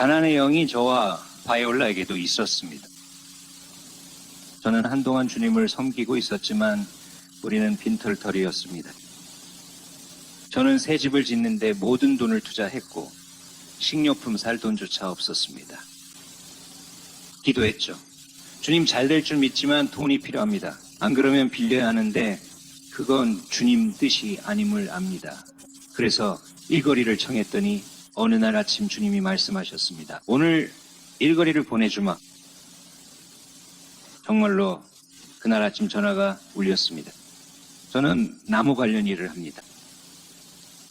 가난의 영이 저와 바이올라에게도 있었습니다. 저는 한동안 주님을 섬기고 있었지만 우리는 빈털터리였습니다. 저는 새 집을 짓는데 모든 돈을 투자했고 식료품 살 돈조차 없었습니다. 기도했죠. 주님 잘 될 줄 믿지만 돈이 필요합니다. 안 그러면 빌려야 하는데 그건 주님 뜻이 아님을 압니다. 그래서 일거리를 청했더니 어느 날 아침 주님이 말씀하셨습니다. 오늘 일거리를 보내주마. 정말로 그날 아침 전화가 울렸습니다. 저는 나무 관련 일을 합니다.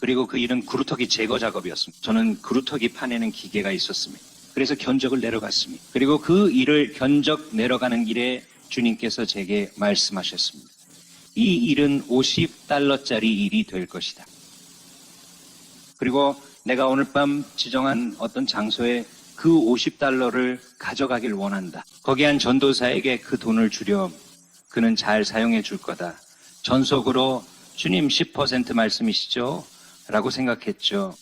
그리고 그 일은 그루터기 제거 작업이었습니다. 저는 그루터기 파내는 기계가 있었습니다. 그래서 견적을 내려갔습니다. 그리고 그 일을 견적 내려가는 길에 주님께서 제게 말씀하셨습니다. 이 일은 $50짜리 일이 될 것이다. 그리고 내가 오늘 밤 지정한 어떤 장소에 그 $50를 가져가길 원한다. 거기 한 전도사에게 그 돈을 주렴. 그는 잘 사용해 줄 거다. 전속으로 주님 10% 말씀이시죠? 라고 생각했죠.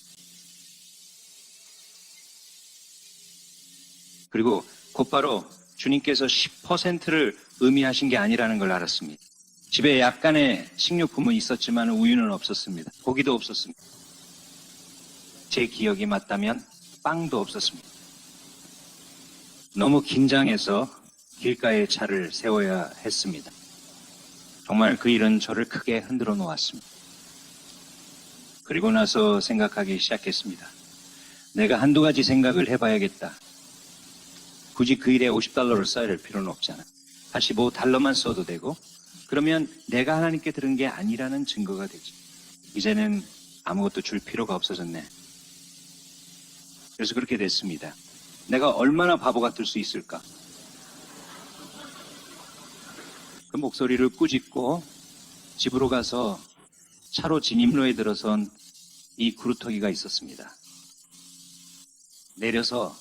그리고 곧바로 주님께서 10%를 의미하신 게 아니라는 걸 알았습니다. 집에 약간의 식료품은 있었지만 우유는 없었습니다. 고기도 없었습니다. 제 기억이 맞다면 빵도 없었습니다. 너무 긴장해서 길가에 차를 세워야 했습니다. 정말 그 일은 저를 크게 흔들어 놓았습니다. 그리고 나서 생각하기 시작했습니다. 내가 한두 가지 생각을 해봐야겠다. 굳이 그 일에 $50를 써야 될 필요는 없잖아. $85만 써도 되고, 그러면 내가 하나님께 들은 게 아니라는 증거가 되지. 이제는 아무것도 줄 필요가 없어졌네. 그래서 그렇게 됐습니다. 내가 얼마나 바보 같을 수 있을까? 그 목소리를 꾸짖고 집으로 가서 차로 진입로에 들어선 이 그루터기가 있었습니다. 내려서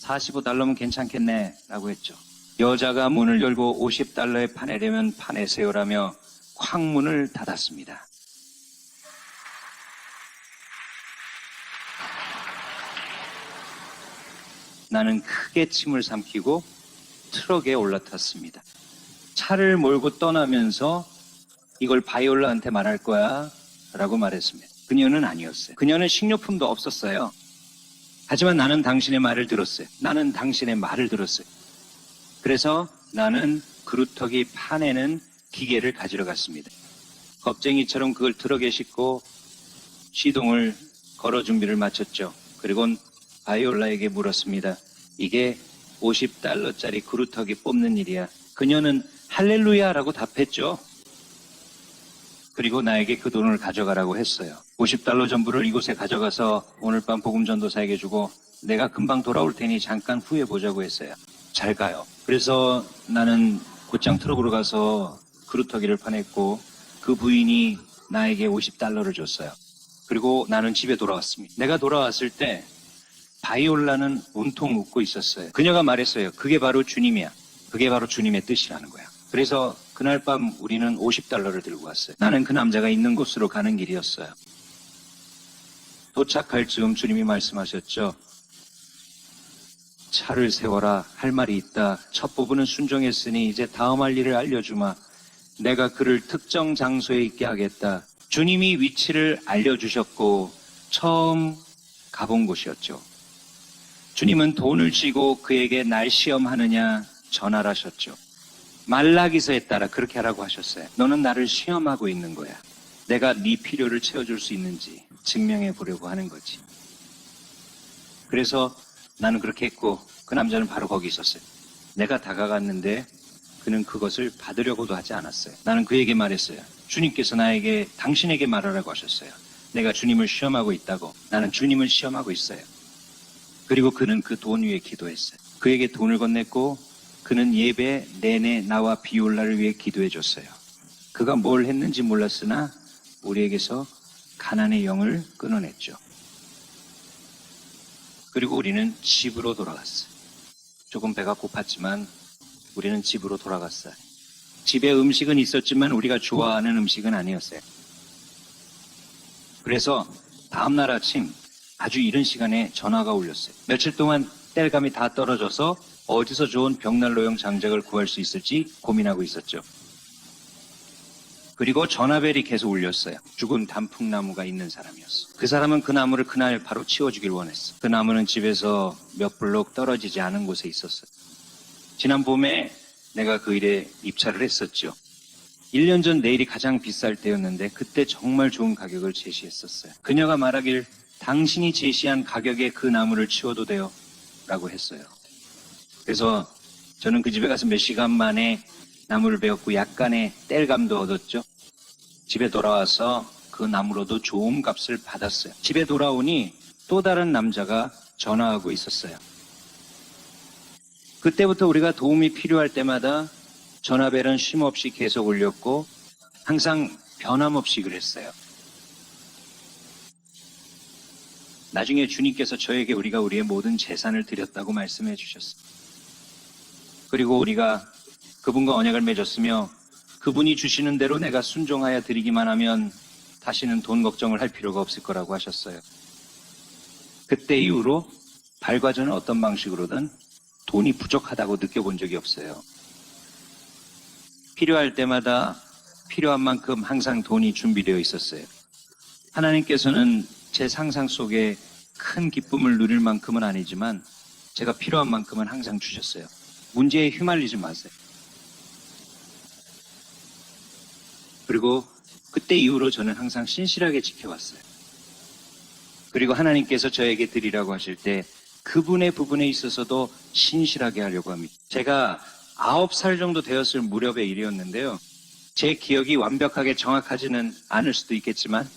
$45면 괜찮겠네 라고 했죠. 여자가 문을 열고 $50에 파내려면 파내세요라며 쾅문을 닫았습니다. 나는 크게 침을 삼키고 트럭에 올라탔습니다. 차를 몰고 떠나면서 이걸 바이올라한테 말할 거야 라고 말했습니다. 그녀는 아니었어요. 그녀는 식료품도 없었어요. 하지만 나는 당신의 말을 들었어요. 나는 당신의 말을 들었어요. 그래서 나는 그루터기 파내는 기계를 가지러 갔습니다. 겁쟁이처럼 그걸 트럭에 싣고 시동을 걸어 준비를 마쳤죠. 그리고는 바이올라에게 물었습니다. 이게 $50짜리 그루터기 뽑는 일이야. 그녀는 할렐루야라고 답했죠. 그리고 나에게 그 돈을 가져가라고 했어요. $50 전부를 이곳에 가져가서 오늘 밤 복음전도사에게 주고 내가 금방 돌아올 테니 잠깐 후에 보자고 했어요. 잘 가요. 그래서 나는 곧장 트럭으로 가서 그루터기를 파냈고 그 부인이 나에게 $50를 줬어요. 그리고 나는 집에 돌아왔습니다. 내가 돌아왔을 때 바이올라는 온통 웃고 있었어요. 그녀가 말했어요. 그게 바로 주님이야. 그게 바로 주님의 뜻이라는 거야. 그래서 그날 밤 우리는 $50를 들고 왔어요. 나는 그 남자가 있는 곳으로 가는 길이었어요. 도착할 즈음 주님이 말씀하셨죠. 차를 세워라. 할 말이 있다. 첫 부분은 순종했으니 이제 다음 할 일을 알려주마. 내가 그를 특정 장소에 있게 하겠다. 주님이 위치를 알려주셨고 처음 가본 곳이었죠. 주님은 돈을 쥐고 그에게 날 시험하느냐 전하라셨죠. 말라기서에 따라 그렇게 하라고 하셨어요. 너는 나를 시험하고 있는 거야. 내가 네 필요를 채워줄 수 있는지 증명해 보려고 하는 거지. 그래서 나는 그렇게 했고 그 남자는 바로 거기 있었어요. 내가 다가갔는데 그는 그것을 받으려고도 하지 않았어요. 나는 그에게 말했어요. 주님께서 나에게 당신에게 말하라고 하셨어요. 내가 주님을 시험하고 있다고. 나는 주님을 시험하고 있어요. 그리고 그는 그 돈 위에 기도했어요. 그에게 돈을 건넸고 그는 예배 내내 나와 비올라를 위해 기도해 줬어요. 그가 뭘 했는지 몰랐으나 우리에게서 가난의 영을 끊어냈죠. 그리고 우리는 집으로 돌아갔어요. 조금 배가 고팠지만 우리는 집으로 돌아갔어요. 집에 음식은 있었지만 우리가 좋아하는 음식은 아니었어요. 그래서 다음날 아침 아주 이른 시간에 전화가 울렸어요. 며칠 동안 땔감이 다 떨어져서 어디서 좋은 벽난로용 장작을 구할 수 있을지 고민하고 있었죠. 그리고 전화벨이 계속 울렸어요. 죽은 단풍나무가 있는 사람이었어. 그 사람은 그 나무를 그날 바로 치워주길 원했어. 그 나무는 집에서 몇 블록 떨어지지 않은 곳에 있었어요. 지난 봄에 내가 그 일에 입찰을 했었죠. 1년 전 내일이 가장 비쌀 때였는데 그때 정말 좋은 가격을 제시했었어요. 그녀가 말하길 당신이 제시한 가격에 그 나무를 치워도 돼요 라고 했어요. 그래서 저는 그 집에 가서 몇 시간 만에 나무를 베었고 약간의 땔감도 얻었죠. 집에 돌아와서 그 나무로도 좋은 값을 받았어요. 집에 돌아오니 또 다른 남자가 전화하고 있었어요. 그때부터 우리가 도움이 필요할 때마다 전화벨은 쉼없이 계속 울렸고 항상 변함없이 그랬어요. 나중에 주님께서 저에게 우리가 우리의 모든 재산을 드렸다고 말씀해 주셨어요. 그리고 우리가 그분과 언약을 맺었으며 그분이 주시는 대로 내가 순종하여 드리기만 하면 다시는 돈 걱정을 할 필요가 없을 거라고 하셨어요. 그때 이후로 발과전은 어떤 방식으로든 돈이 부족하다고 느껴본 적이 없어요. 필요할 때마다 필요한 만큼 항상 돈이 준비되어 있었어요. 하나님께서는 제 상상 속에 큰 기쁨을 누릴 만큼은 아니지만 제가 필요한 만큼은 항상 주셨어요. 문제에 휘말리지 마세요. 그리고 그때 이후로 저는 항상 신실하게 지켜왔어요. 그리고 하나님께서 저에게 드리라고 하실 때 그분의 부분에 있어서도 신실하게 하려고 합니다. 제가 9살 정도 되었을 무렵의 일이었는데요. 제 기억이 완벽하게 정확하지는 않을 수도 있겠지만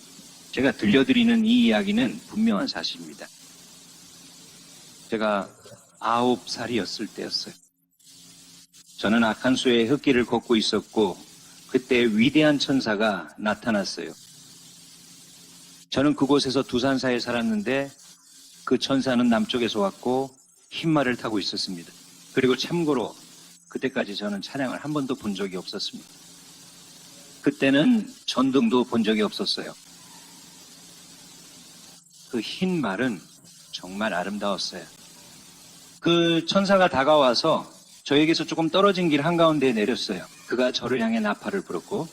제가 들려드리는 이 이야기는 분명한 사실입니다. 제가 9살이었을 때였어요. 저는 아칸소의 흙길을 걷고 있었고 그때 위대한 천사가 나타났어요. 저는 그곳에서 두산사에 살았는데 그 천사는 남쪽에서 왔고 흰말을 타고 있었습니다. 그리고 참고로 그때까지 저는 찬양을 한 번도 본 적이 없었습니다. 그때는 전등도 본 적이 없었어요. 그 흰 말은 정말 아름다웠어요. 그 천사가 다가와서 저에게서 조금 떨어진 길 한가운데에 내렸어요. 그가 저를 향해 나팔을 불었고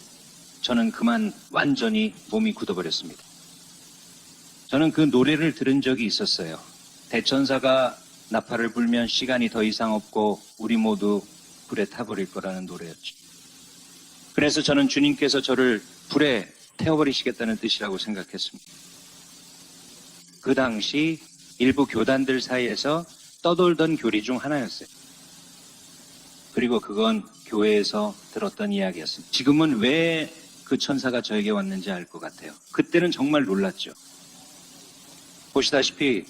저는 그만 완전히 몸이 굳어버렸습니다. 저는 그 노래를 들은 적이 있었어요. 대천사가 나팔을 불면 시간이 더 이상 없고 우리 모두 불에 타버릴 거라는 노래였죠. 그래서 저는 주님께서 저를 불에 태워버리시겠다는 뜻이라고 생각했습니다. 그 당시 일부 교단들 사이에서 떠돌던 교리 중 하나였어요. 그리고 그건 교회에서 들었던 이야기였습니다. 지금은 왜 그 천사가 저에게 왔는지 알 것 같아요. 그때는 정말 놀랐죠. 보시다시피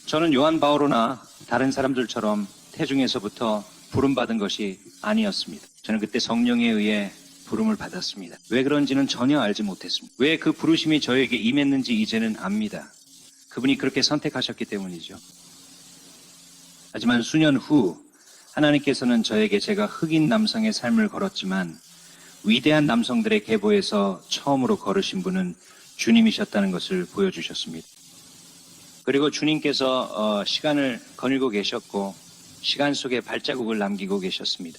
저는 요한 바오로나 다른 사람들처럼 태중에서부터 부름받은 것이 아니었습니다. 저는 그때 성령에 의해 부름을 받았습니다. 왜 그런지는 전혀 알지 못했습니다. 왜 그 부르심이 저에게 임했는지 이제는 압니다. 그분이 그렇게 선택하셨기 때문이죠. 하지만 수년 후 하나님께서는 저에게 제가 흑인 남성의 삶을 걸었지만 위대한 남성들의 계보에서 처음으로 걸으신 분은 주님이셨다는 것을 보여주셨습니다. 그리고 주님께서 시간을 거닐고 계셨고 시간 속에 발자국을 남기고 계셨습니다.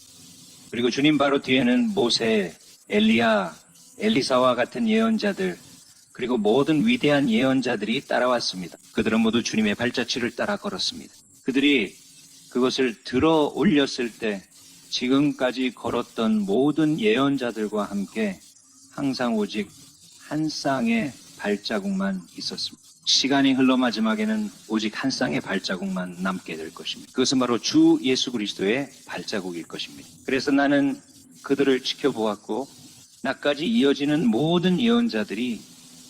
그리고 주님 바로 뒤에는 모세, 엘리야, 엘리사와 같은 예언자들 그리고 모든 위대한 예언자들이 따라왔습니다. 그들은 모두 주님의 발자취를 따라 걸었습니다. 그들이 그것을 들어 올렸을 때 지금까지 걸었던 모든 예언자들과 함께 항상 오직 한 쌍의 발자국만 있었습니다. 시간이 흘러 마지막에는 오직 한 쌍의 발자국만 남게 될 것입니다. 그것은 바로 주 예수 그리스도의 발자국일 것입니다. 그래서 나는 그들을 지켜보았고 나까지 이어지는 모든 예언자들이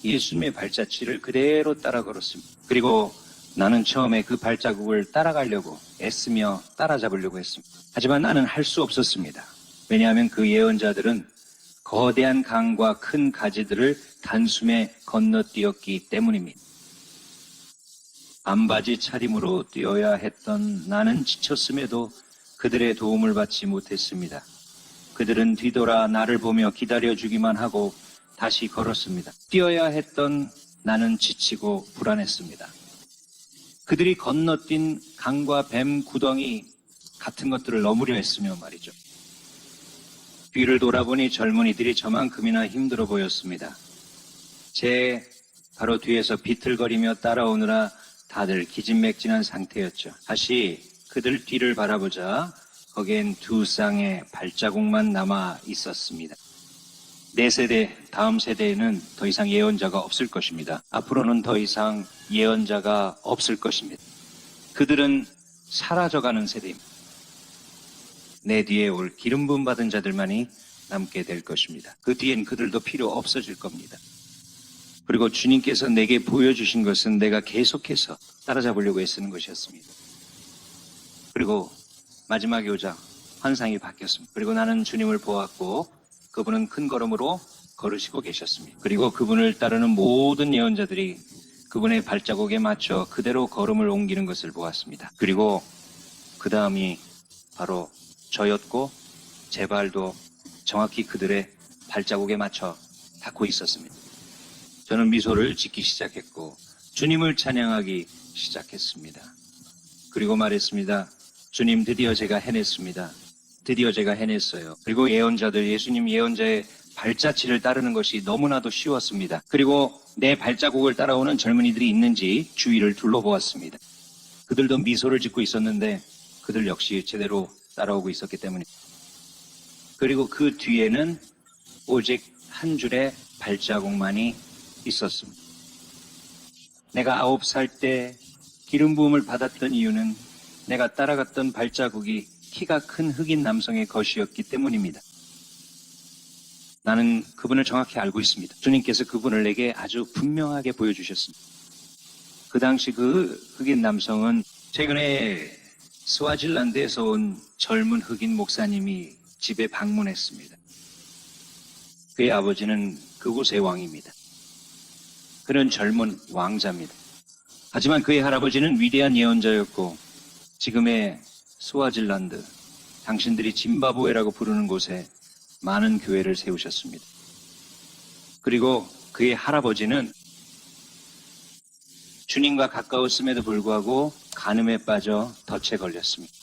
예수님의 발자취를 그대로 따라 걸었습니다. 그리고 나는 처음에 그 발자국을 따라가려고 애쓰며 따라잡으려고 했습니다. 하지만 나는 할 수 없었습니다. 왜냐하면 그 예언자들은 거대한 강과 큰 가지들을 단숨에 건너뛰었기 때문입니다. 반바지 차림으로 뛰어야 했던 나는 지쳤음에도 그들의 도움을 받지 못했습니다. 그들은 뒤돌아 나를 보며 기다려주기만 하고 다시 걸었습니다. 뛰어야 했던 나는 지치고 불안했습니다. 그들이 건너뛴 강과 뱀, 구덩이 같은 것들을 넘으려 했으며 말이죠. 뒤를 돌아보니 젊은이들이 저만큼이나 힘들어 보였습니다. 제 바로 뒤에서 비틀거리며 따라오느라 다들 기진맥진한 상태였죠. 다시 그들 뒤를 바라보자 거기엔 두 쌍의 발자국만 남아 있었습니다. 내 세대, 다음 세대에는 더 이상 예언자가 없을 것입니다. 앞으로는 더 이상 예언자가 없을 것입니다. 그들은 사라져가는 세대입니다. 내 뒤에 올 기름 부음 받은 자들만이 남게 될 것입니다. 그 뒤엔 그들도 필요 없어질 겁니다. 그리고 주님께서 내게 보여주신 것은 내가 계속해서 따라잡으려고 애쓰는 것이었습니다. 그리고 마지막에 오자 환상이 바뀌었습니다. 그리고 나는 주님을 보았고 그분은 큰 걸음으로 걸으시고 계셨습니다. 그리고 그분을 따르는 모든 예언자들이 그분의 발자국에 맞춰 그대로 걸음을 옮기는 것을 보았습니다. 그리고 그 다음이 바로 저였고 제 발도 정확히 그들의 발자국에 맞춰 닿고 있었습니다. 저는 미소를 짓기 시작했고 주님을 찬양하기 시작했습니다. 그리고 말했습니다. 주님, 드디어 제가 해냈습니다. 드디어 제가 해냈어요. 그리고 예언자들, 예수님 예언자의 발자취를 따르는 것이 너무나도 쉬웠습니다. 그리고 내 발자국을 따라오는 젊은이들이 있는지 주위를 둘러보았습니다. 그들도 미소를 짓고 있었는데 그들 역시 제대로 따라오고 있었기 때문에. 그리고 그 뒤에는 오직 한 줄의 발자국만이 있었습니다. 내가 9살 때 기름 부음을 받았던 이유는 내가 따라갔던 발자국이 키가 큰 흑인 남성의 것이었기 때문입니다. 나는 그분을 정확히 알고 있습니다. 주님께서 그분을 내게 아주 분명하게 보여주셨습니다. 그 당시 그 흑인 남성은 최근에 스와질란드에서 온 젊은 흑인 목사님이 집에 방문했습니다. 그의 아버지는 그곳의 왕입니다. 그는 젊은 왕자입니다. 하지만 그의 할아버지는 위대한 예언자였고 지금의 스와질란드, 당신들이 짐바브웨라고 부르는 곳에 많은 교회를 세우셨습니다. 그리고 그의 할아버지는 주님과 가까웠음에도 불구하고 간음에 빠져 덫에 걸렸습니다.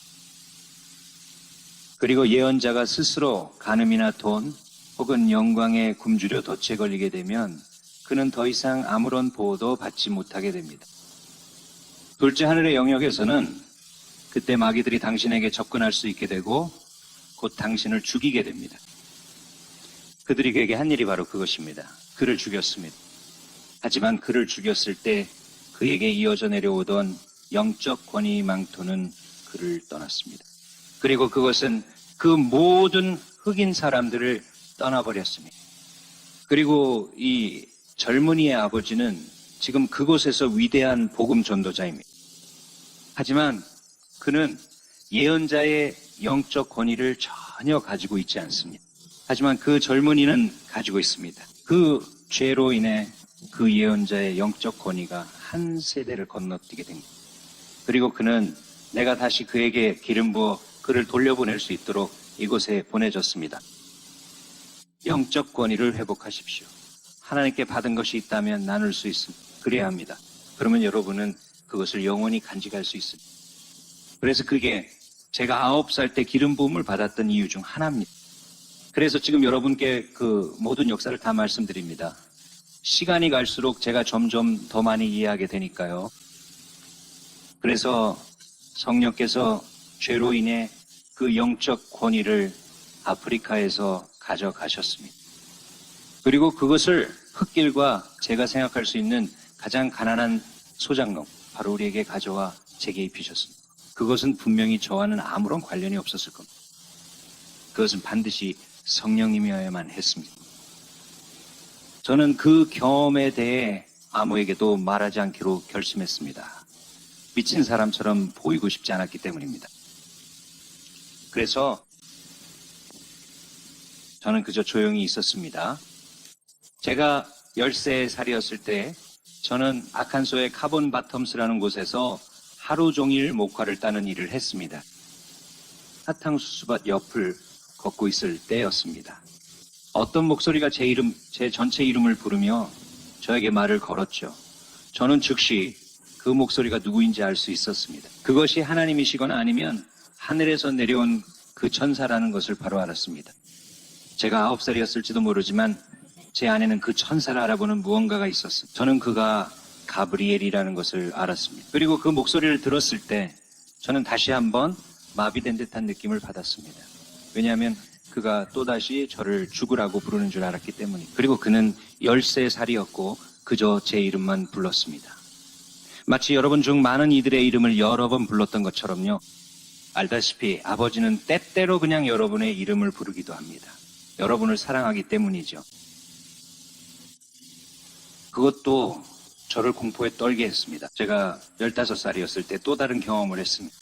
그리고 예언자가 스스로 간음이나 돈 혹은 영광에 굶주려 덫에 걸리게 되면 그는 더 이상 아무런 보호도 받지 못하게 됩니다. 둘째 하늘의 영역에서는 그때 마귀들이 당신에게 접근할 수 있게 되고 곧 당신을 죽이게 됩니다. 그들이 그에게 한 일이 바로 그것입니다. 그를 죽였습니다. 하지만 그를 죽였을 때 그에게 이어져 내려오던 영적 권위 망토는 그를 떠났습니다. 그리고 그것은 그 모든 흑인 사람들을 떠나버렸습니다. 그리고 이 젊은이의 아버지는 지금 그곳에서 위대한 복음 전도자입니다. 하지만 그는 예언자의 영적 권위를 전혀 가지고 있지 않습니다. 하지만 그 젊은이는 가지고 있습니다. 그 죄로 인해 그 예언자의 영적 권위가 한 세대를 건너뛰게 됩니다. 그리고 그는 내가 다시 그에게 기름 부어 그를 돌려보낼 수 있도록 이곳에 보내졌습니다. 영적 권위를 회복하십시오. 하나님께 받은 것이 있다면 나눌 수 있습니다. 그래야 합니다. 그러면 여러분은 그것을 영원히 간직할 수 있습니다. 그래서 그게 제가 9살 때 기름 부음을 받았던 이유 중 하나입니다. 그래서 지금 여러분께 그 모든 역사를 다 말씀드립니다. 시간이 갈수록 제가 점점 더 많이 이해하게 되니까요. 그래서 성령께서 죄로 인해 그 영적 권위를 아프리카에서 가져가셨습니다. 그리고 그것을 흙길과 제가 생각할 수 있는 가장 가난한 소작농, 바로 우리에게 가져와 제게 입히셨습니다. 그것은 분명히 저와는 아무런 관련이 없었을 겁니다. 그것은 반드시 성령님이어야만 했습니다. 저는 그 경험에 대해 아무에게도 말하지 않기로 결심했습니다. 미친 사람처럼 보이고 싶지 않았기 때문입니다. 그래서 저는 그저 조용히 있었습니다. 제가 13살이었을 때 저는 아칸소의 카본 바텀스라는 곳에서 하루 종일 목화를 따는 일을 했습니다. 사탕수수밭 옆을 걷고 있을 때였습니다. 어떤 목소리가 제 전체 이름을 부르며 저에게 말을 걸었죠. 저는 즉시 그 목소리가 누구인지 알 수 있었습니다. 그것이 하나님이시거나 아니면 하늘에서 내려온 그 천사라는 것을 바로 알았습니다. 제가 9살이었을지도 모르지만 제 안에는 그 천사를 알아보는 무언가가 있었습니다. 저는 그가 가브리엘이라는 것을 알았습니다. 그리고 그 목소리를 들었을 때 저는 다시 한번 마비된 듯한 느낌을 받았습니다. 왜냐하면 그가 또다시 저를 죽으라고 부르는 줄 알았기 때문입니다. 그리고 그는 13살이었고 그저 제 이름만 불렀습니다. 마치 여러분 중 많은 이들의 이름을 여러 번 불렀던 것처럼요. 알다시피 아버지는 때때로 그냥 여러분의 이름을 부르기도 합니다. 여러분을 사랑하기 때문이죠. 그것도 저를 공포에 떨게 했습니다. 제가 15살이었을 때 또 다른 경험을 했습니다.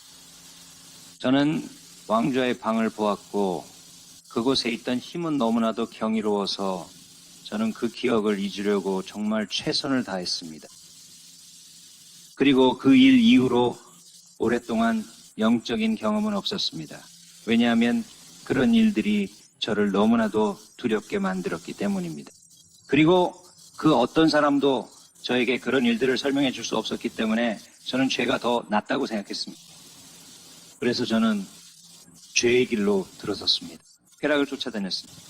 저는 왕좌의 방을 보았고 그곳에 있던 힘은 너무나도 경이로워서 저는 그 기억을 잊으려고 정말 최선을 다했습니다. 그리고 그 일 이후로 오랫동안 영적인 경험은 없었습니다. 왜냐하면 그런 일들이 저를 너무나도 두렵게 만들었기 때문입니다. 그리고 그 어떤 사람도 저에게 그런 일들을 설명해 줄 수 없었기 때문에 저는 죄가 더 낫다고 생각했습니다. 그래서 저는 죄의 길로 들어섰습니다. 쾌락을 쫓아다녔습니다.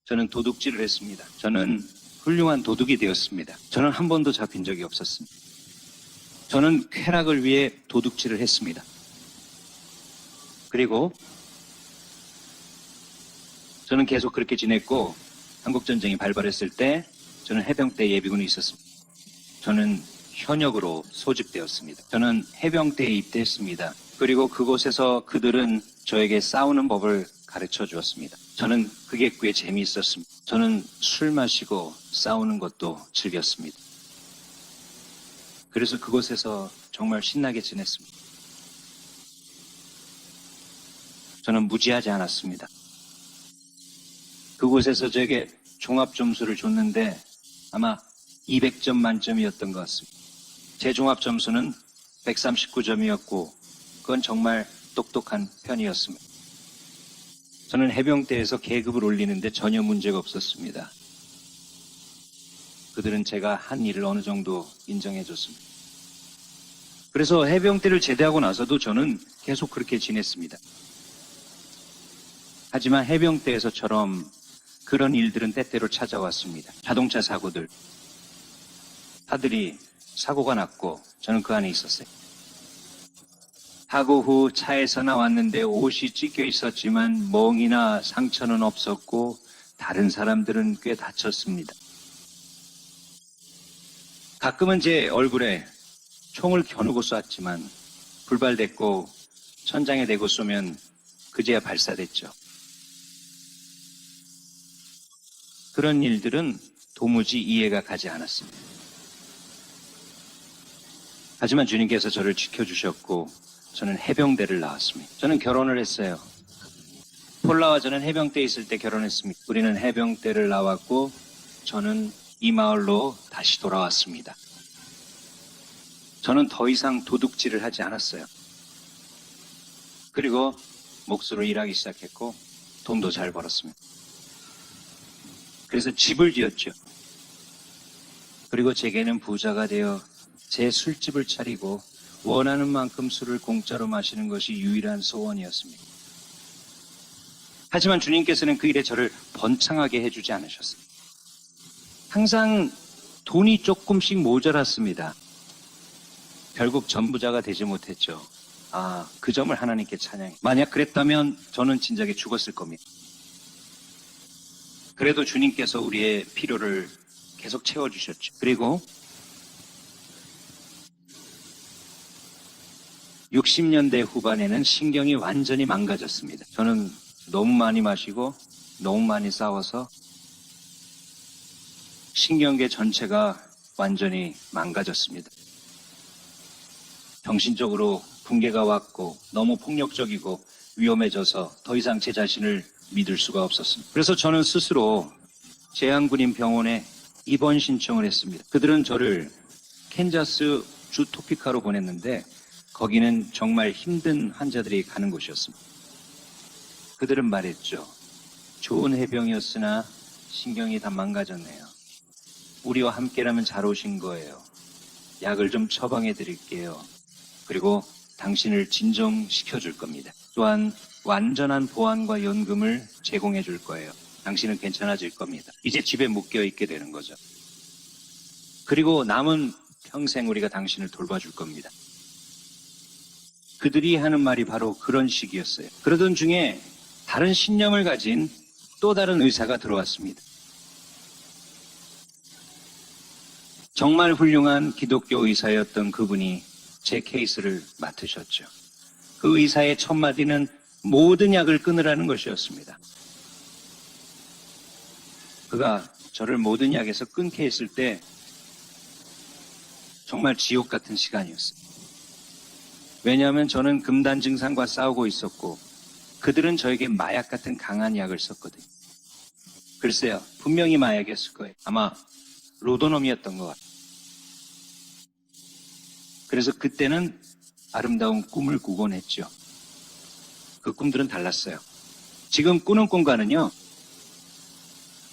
저는 도둑질을 했습니다. 저는 훌륭한 도둑이 되었습니다. 저는 한 번도 잡힌 적이 없었습니다. 저는 쾌락을 위해 도둑질을 했습니다. 그리고 저는 계속 그렇게 지냈고 한국전쟁이 발발했을 때 저는 해병대 예비군에 있었습니다. 저는 현역으로 소집되었습니다. 저는 해병대에 입대했습니다. 그리고 그곳에서 그들은 저에게 싸우는 법을 가르쳐 주었습니다. 저는 그게 꽤 재미있었습니다. 저는 술 마시고 싸우는 것도 즐겼습니다. 그래서 그곳에서 정말 신나게 지냈습니다. 저는 무지하지 않았습니다. 그곳에서 제게 종합점수를 줬는데 아마 200점 만점이었던 것 같습니다. 제 종합점수는 139점이었고 그건 정말 똑똑한 편이었습니다. 저는 해병대에서 계급을 올리는데 전혀 문제가 없었습니다. 그들은 제가 한 일을 어느 정도 인정해 줬습니다. 그래서 해병대를 제대하고 나서도 저는 계속 그렇게 지냈습니다. 하지만 해병대에서처럼 그런 일들은 때때로 찾아왔습니다. 자동차 사고들. 아들이 사고가 났고 저는 그 안에 있었어요. 사고 후 차에서 나왔는데 옷이 찢겨 있었지만 멍이나 상처는 없었고 다른 사람들은 꽤 다쳤습니다. 가끔은 제 얼굴에 총을 겨누고 쐈지만 불발됐고 천장에 대고 쏘면 그제야 발사됐죠. 그런 일들은 도무지 이해가 가지 않았습니다. 하지만 주님께서 저를 지켜주셨고 저는 해병대를 나왔습니다. 저는 결혼을 했어요. 폴라와 저는 해병대에 있을 때 결혼했습니다. 우리는 해병대를 나왔고 저는 이 마을로 다시 돌아왔습니다. 저는 더 이상 도둑질을 하지 않았어요. 그리고 몫으로 일하기 시작했고 돈도 잘 벌었습니다. 그래서 집을 지었죠. 그리고 제게는 부자가 되어 제 술집을 차리고 원하는 만큼 술을 공짜로 마시는 것이 유일한 소원이었습니다. 하지만 주님께서는 그 일에 저를 번창하게 해주지 않으셨어요. 항상 돈이 조금씩 모자랐습니다. 결국 전부자가 되지 못했죠. 그 점을 하나님께 찬양해. 만약 그랬다면 저는 진작에 죽었을 겁니다. 그래도 주님께서 우리의 필요를 계속 채워주셨죠. 그리고 60년대 후반에는 신경이 완전히 망가졌습니다. 저는 너무 많이 마시고 너무 많이 싸워서 신경계 전체가 완전히 망가졌습니다. 정신적으로 붕괴가 왔고 너무 폭력적이고 위험해져서 더 이상 제 자신을 믿을 수가 없었습니다. 그래서 저는 스스로 재향군인 병원에 입원 신청을 했습니다. 그들은 저를 캔자스 주 토피카로 보냈는데 거기는 정말 힘든 환자들이 가는 곳이었습니다. 그들은 말했죠. 좋은 해병이었으나 신경이 다 망가졌네요. 우리와 함께라면 잘 오신 거예요. 약을 좀 처방해 드릴게요. 그리고 당신을 진정시켜 줄 겁니다. 또한 완전한 보안과 연금을 제공해 줄 거예요. 당신은 괜찮아질 겁니다. 이제 집에 묶여 있게 되는 거죠. 그리고 남은 평생 우리가 당신을 돌봐줄 겁니다. 그들이 하는 말이 바로 그런 식이었어요. 그러던 중에 다른 신념을 가진 또 다른 의사가 들어왔습니다. 정말 훌륭한 기독교 의사였던 그분이 제 케이스를 맡으셨죠. 그 의사의 첫 마디는 모든 약을 끊으라는 것이었습니다. 그가 저를 모든 약에서 끊게 했을 때 정말 지옥 같은 시간이었어요. 왜냐하면 저는 금단 증상과 싸우고 있었고 그들은 저에게 마약 같은 강한 약을 썼거든요. 글쎄요, 분명히 마약이었을 거예요. 아마 로도넘이었던 것 같아요. 그래서 그때는 아름다운 꿈을 꾸곤 했죠. 그 꿈들은 달랐어요. 지금 꾸는 꿈과는요.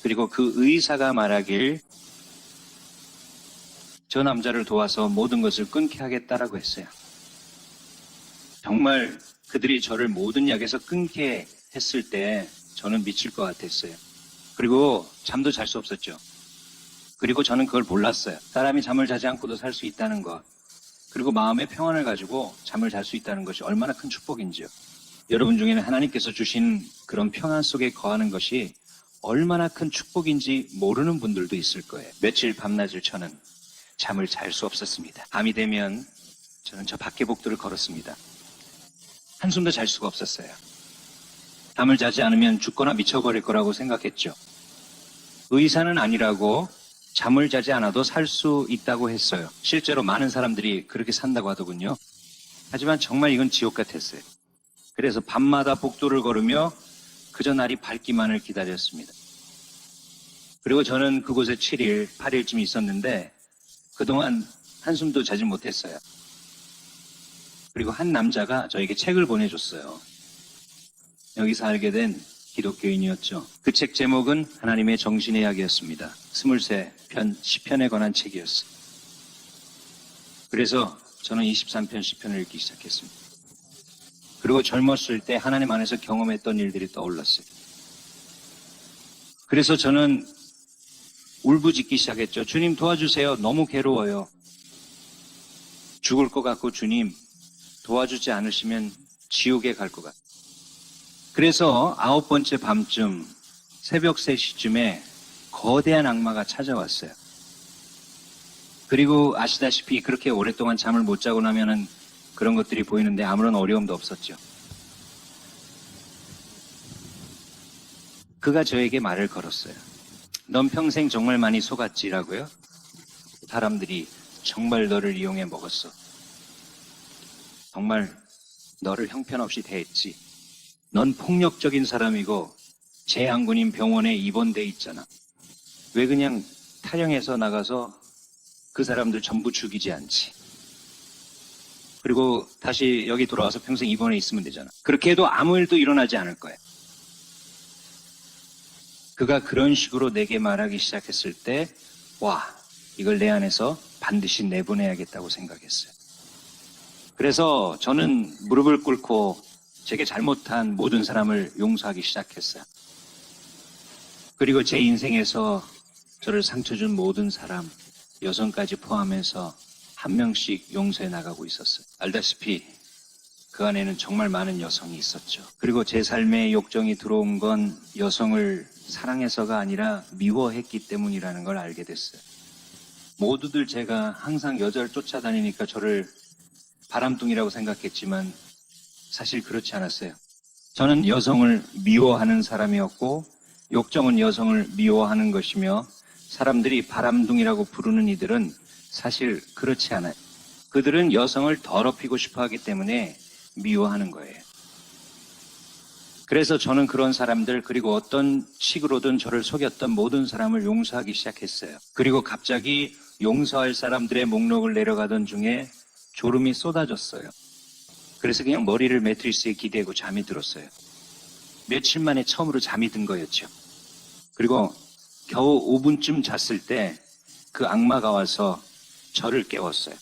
그리고 그 의사가 말하길 저 남자를 도와서 모든 것을 끊게 하겠다라고 했어요. 정말 그들이 저를 모든 약에서 끊게 했을 때 저는 미칠 것 같았어요. 그리고 잠도 잘 수 없었죠. 그리고 저는 그걸 몰랐어요. 사람이 잠을 자지 않고도 살 수 있다는 것. 그리고 마음의 평안을 가지고 잠을 잘 수 있다는 것이 얼마나 큰 축복인지요. 여러분 중에는 하나님께서 주신 그런 평안 속에 거하는 것이 얼마나 큰 축복인지 모르는 분들도 있을 거예요. 며칠 밤낮을 저는 잠을 잘 수 없었습니다. 밤이 되면 저는 저 밖에 복도를 걸었습니다. 한숨도 잘 수가 없었어요. 잠을 자지 않으면 죽거나 미쳐버릴 거라고 생각했죠. 의사는 아니라고 잠을 자지 않아도 살 수 있다고 했어요. 실제로 많은 사람들이 그렇게 산다고 하더군요. 하지만 정말 이건 지옥 같았어요. 그래서 밤마다 복도를 걸으며 그저 날이 밝기만을 기다렸습니다. 그리고 저는 그곳에 7일, 8일쯤 있었는데 그동안 한숨도 자지 못했어요. 그리고 한 남자가 저에게 책을 보내줬어요. 여기서 알게 된 기독교인이었죠. 그 책 제목은 하나님의 정신의 약이었습니다. 23편 시편에 관한 책이었어요. 그래서 저는 23편 시편을 읽기 시작했습니다. 그리고 젊었을 때 하나님 안에서 경험했던 일들이 떠올랐어요. 그래서 저는 울부짖기 시작했죠. 주님 도와주세요. 너무 괴로워요. 죽을 것 같고 주님 도와주지 않으시면 지옥에 갈 것 같아요. 그래서 9번째 밤쯤 새벽 3시쯤에 거대한 악마가 찾아왔어요. 그리고 아시다시피 그렇게 오랫동안 잠을 못 자고 나면은 그런 것들이 보이는데 아무런 어려움도 없었죠. 그가 저에게 말을 걸었어요. 넌 평생 정말 많이 속았지라고요? 사람들이 정말 너를 이용해 먹었어. 정말 너를 형편없이 대했지. 넌 폭력적인 사람이고 재앙군인 병원에 입원돼 있잖아. 왜 그냥 타령해서 나가서 그 사람들 전부 죽이지 않지? 그리고 다시 여기 돌아와서 평생 입원해 있으면 되잖아. 그렇게 해도 아무 일도 일어나지 않을 거야. 그가 그런 식으로 내게 말하기 시작했을 때, 와, 이걸 내 안에서 반드시 내보내야겠다고 생각했어요. 그래서 저는 무릎을 꿇고 제게 잘못한 모든 사람을 용서하기 시작했어요. 그리고 제 인생에서 저를 상처 준 모든 사람, 여성까지 포함해서 한 명씩 용서해 나가고 있었어요. 알다시피 그 안에는 정말 많은 여성이 있었죠. 그리고 제 삶에 욕정이 들어온 건 여성을 사랑해서가 아니라 미워했기 때문이라는 걸 알게 됐어요. 모두들 제가 항상 여자를 쫓아다니니까 저를 바람둥이라고 생각했지만 사실 그렇지 않았어요. 저는 여성을 미워하는 사람이었고 욕정은 여성을 미워하는 것이며 사람들이 바람둥이라고 부르는 이들은 사실 그렇지 않아요. 그들은 여성을 더럽히고 싶어 하기 때문에 미워하는 거예요. 그래서 저는 그런 사람들 그리고 어떤 식으로든 저를 속였던 모든 사람을 용서하기 시작했어요. 그리고 갑자기 용서할 사람들의 목록을 내려가던 중에 졸음이 쏟아졌어요. 그래서 그냥 머리를 매트리스에 기대고 잠이 들었어요. 며칠 만에 처음으로 잠이 든 거였죠. 그리고 겨우 5분쯤 잤을 때 그 악마가 와서 저를 깨웠어요.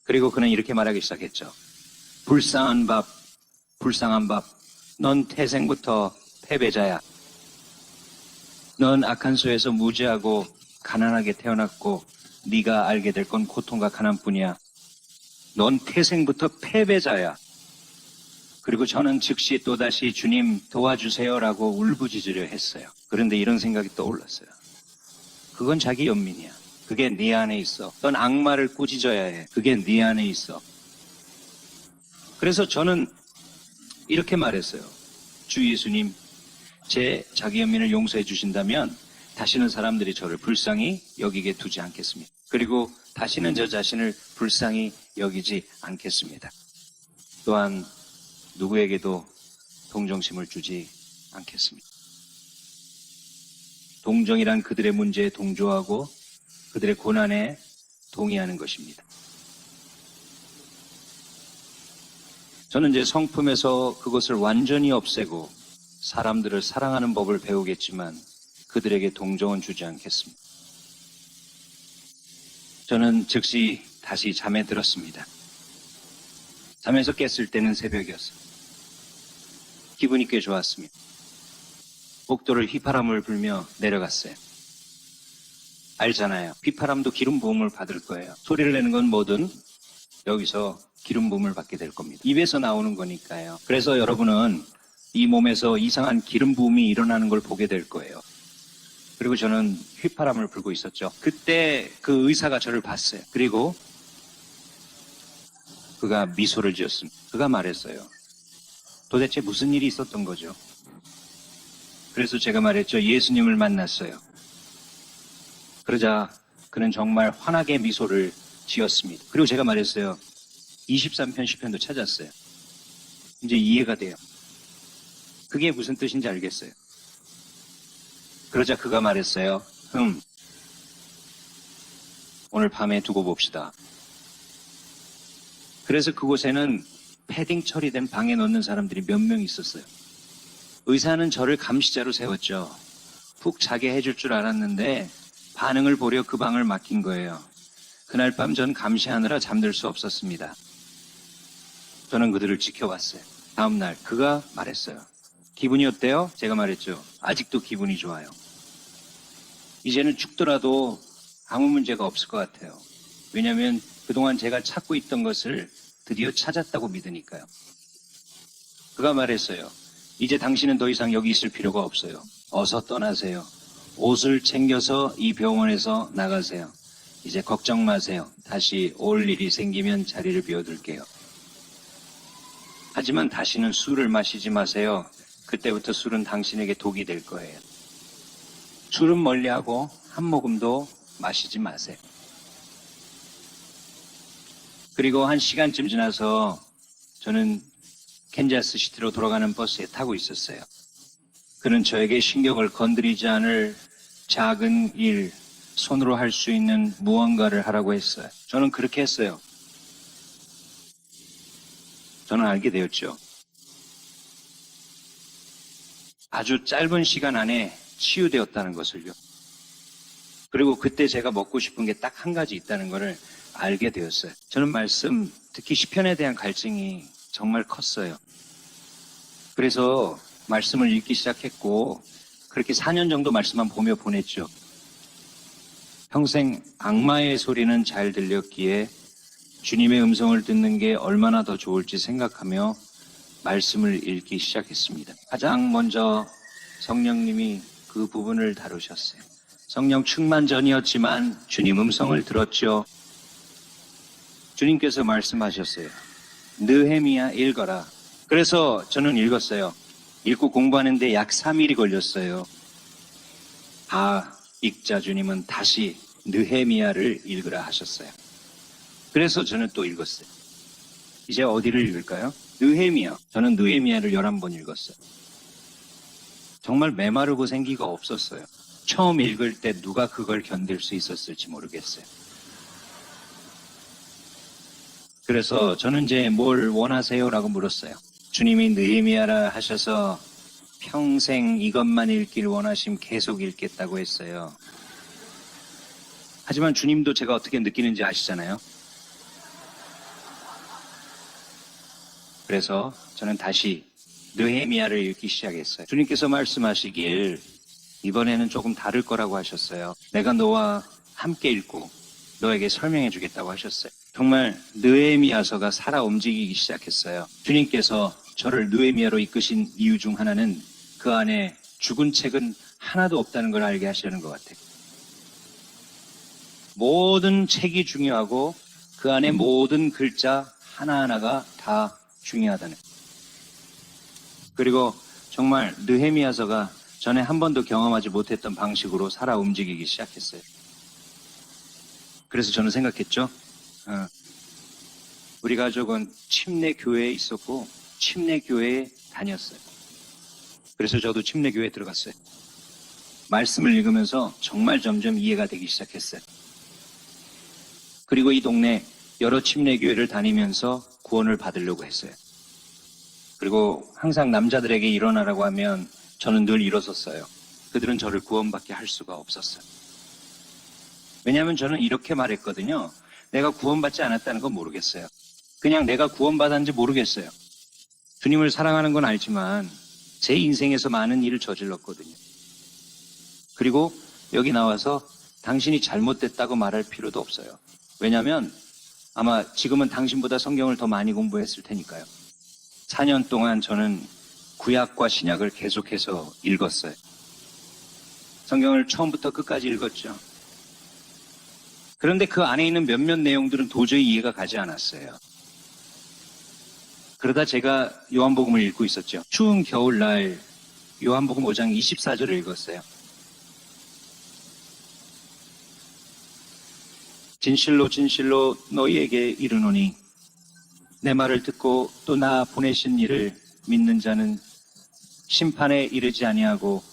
그리고 그는 이렇게 말하기 시작했죠. 불쌍한 밥, 불쌍한 밥. 넌 태생부터 패배자야. 넌 악한 소에서 무지하고 가난하게 태어났고 네가 알게 될 건 고통과 가난뿐이야. 넌 태생부터 패배자야. 그리고 저는 즉시 또다시 주님 도와주세요라고 울부짖으려 했어요. 그런데 이런 생각이 떠올랐어요. 그건 자기 연민이야. 그게 네 안에 있어. 넌 악마를 꾸짖어야 해. 그게 네 안에 있어. 그래서 저는 이렇게 말했어요. 주 예수님, 제 자기 연민을 용서해 주신다면 다시는 사람들이 저를 불쌍히 여기게 두지 않겠습니다. 그리고 다시는 저 자신을 불쌍히 여기지 않겠습니다. 또한 누구에게도 동정심을 주지 않겠습니다. 동정이란 그들의 문제에 동조하고 그들의 고난에 동의하는 것입니다. 저는 이제 성품에서 그것을 완전히 없애고 사람들을 사랑하는 법을 배우겠지만 그들에게 동정은 주지 않겠습니다. 저는 즉시 다시 잠에 들었습니다. 잠에서 깼을 때는 새벽이었어요. 기분이 꽤 좋았습니다. 복도를 휘파람을 불며 내려갔어요. 알잖아요. 휘파람도 기름 부음을 받을 거예요. 소리를 내는 건 뭐든 여기서 기름 부음을 받게 될 겁니다. 입에서 나오는 거니까요. 그래서 여러분은 이 몸에서 이상한 기름 부음이 일어나는 걸 보게 될 거예요. 그리고 저는 휘파람을 불고 있었죠. 그때 그 의사가 저를 봤어요. 그리고 그가 미소를 지었습니다. 그가 말했어요. 도대체 무슨 일이 있었던 거죠? 그래서 제가 말했죠. 예수님을 만났어요. 그러자 그는 정말 환하게 미소를 지었습니다. 그리고 제가 말했어요. 23편 시편도 찾았어요. 이제 이해가 돼요. 그게 무슨 뜻인지 알겠어요. 그러자 그가 말했어요. 오늘 밤에 두고 봅시다. 그래서 그곳에는 패딩 처리된 방에 넣는 사람들이 몇 명 있었어요. 의사는 저를 감시자로 세웠죠. 푹 자게 해줄 줄 알았는데 반응을 보려 그 방을 맡긴 거예요. 그날 밤 전 감시하느라 잠들 수 없었습니다. 저는 그들을 지켜봤어요. 다음 날 그가 말했어요. 기분이 어때요? 제가 말했죠. 아직도 기분이 좋아요. 이제는 죽더라도 아무 문제가 없을 것 같아요. 왜냐하면 그동안 제가 찾고 있던 것을 드디어 찾았다고 믿으니까요. 그가 말했어요. 이제 당신은 더 이상 여기 있을 필요가 없어요. 어서 떠나세요. 옷을 챙겨서 이 병원에서 나가세요. 이제 걱정 마세요. 다시 올 일이 생기면 자리를 비워둘게요. 하지만 다시는 술을 마시지 마세요. 그때부터 술은 당신에게 독이 될 거예요. 술은 멀리하고 한 모금도 마시지 마세요. 그리고 한 시간쯤 지나서 저는 캔자스 시티로 돌아가는 버스에 타고 있었어요. 그는 저에게 신경을 건드리지 않을 작은 일, 손으로 할 수 있는 무언가를 하라고 했어요. 저는 그렇게 했어요. 저는 알게 되었죠. 아주 짧은 시간 안에 치유되었다는 것을요. 그리고 그때 제가 먹고 싶은 게 딱 한 가지 있다는 것을 알게 되었어요. 저는 말씀, 특히 시편에 대한 갈증이 정말 컸어요. 그래서 말씀을 읽기 시작했고 그렇게 4년 정도 말씀만 보며 보냈죠. 평생 악마의 소리는 잘 들렸기에 주님의 음성을 듣는 게 얼마나 더 좋을지 생각하며 말씀을 읽기 시작했습니다. 가장 먼저 성령님이 그 부분을 다루셨어요. 성령 충만 전이었지만 주님 음성을 들었죠. 주님께서 말씀하셨어요. 느헤미야 읽어라. 그래서 저는 읽었어요. 읽고 공부하는데 약 3일이 걸렸어요. 읽자 주님은 다시 느헤미야를 읽으라 하셨어요. 그래서 저는 또 읽었어요. 이제 어디를 읽을까요? 느헤미야. 저는 느헤미야를 11번 읽었어요. 정말 메마르고 생기가 없었어요. 처음 읽을 때 누가 그걸 견딜 수 있었을지 모르겠어요. 그래서 저는 이제 뭘 원하세요? 라고 물었어요. 주님이 느헤미야라 하셔서 평생 이것만 읽길 원하시면 계속 읽겠다고 했어요. 하지만 주님도 제가 어떻게 느끼는지 아시잖아요. 그래서 저는 다시 느헤미야를 읽기 시작했어요. 주님께서 말씀하시길 이번에는 조금 다를 거라고 하셨어요. 내가 너와 함께 읽고 너에게 설명해 주겠다고 하셨어요. 정말 느헤미야서가 살아 움직이기 시작했어요. 주님께서 저를 느헤미야로 이끄신 이유 중 하나는 그 안에 죽은 책은 하나도 없다는 걸 알게 하시려는 것 같아요. 모든 책이 중요하고 그 안에 모든 글자 하나하나가 다 중요하다는. 그리고 정말 느헤미야서가 전에 한 번도 경험하지 못했던 방식으로 살아 움직이기 시작했어요. 그래서 저는 생각했죠. 우리 가족은 침례 교회에 있었고 침례 교회에 다녔어요. 그래서 저도 침례 교회에 들어갔어요. 말씀을 읽으면서 정말 점점 이해가 되기 시작했어요. 그리고 이 동네 여러 침례 교회를 다니면서 구원을 받으려고 했어요. 그리고 항상 남자들에게 일어나라고 하면 저는 늘 일어섰어요. 그들은 저를 구원받게 할 수가 없었어요. 왜냐하면 저는 이렇게 말했거든요. 내가 구원받지 않았다는 건 모르겠어요. 그냥 내가 구원받았는지 모르겠어요. 주님을 사랑하는 건 알지만 제 인생에서 많은 일을 저질렀거든요. 그리고 여기 나와서 당신이 잘못됐다고 말할 필요도 없어요. 왜냐하면 아마 지금은 당신보다 성경을 더 많이 공부했을 테니까요. 4년 동안 저는 구약과 신약을 계속해서 읽었어요. 성경을 처음부터 끝까지 읽었죠. 그런데 그 안에 있는 몇몇 내용들은 도저히 이해가 가지 않았어요. 그러다 제가 요한복음을 읽고 있었죠. 추운 겨울날 요한복음 5장 24절을 읽었어요. 진실로 진실로 너희에게 이르노니 내 말을 듣고 또 나 보내신 이를 믿는 자는 심판에 이르지 아니하고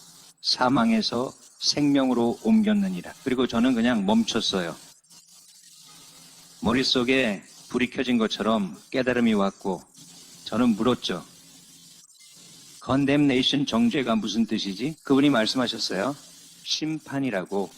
사망에서 생명으로 옮겼느니라. 그리고 저는 그냥 멈췄어요. 머릿속에 불이 켜진 것처럼 깨달음이 왔고 저는 물었죠. condemnation, 정죄가 무슨 뜻이지? 그분이 말씀하셨어요. 심판이라고.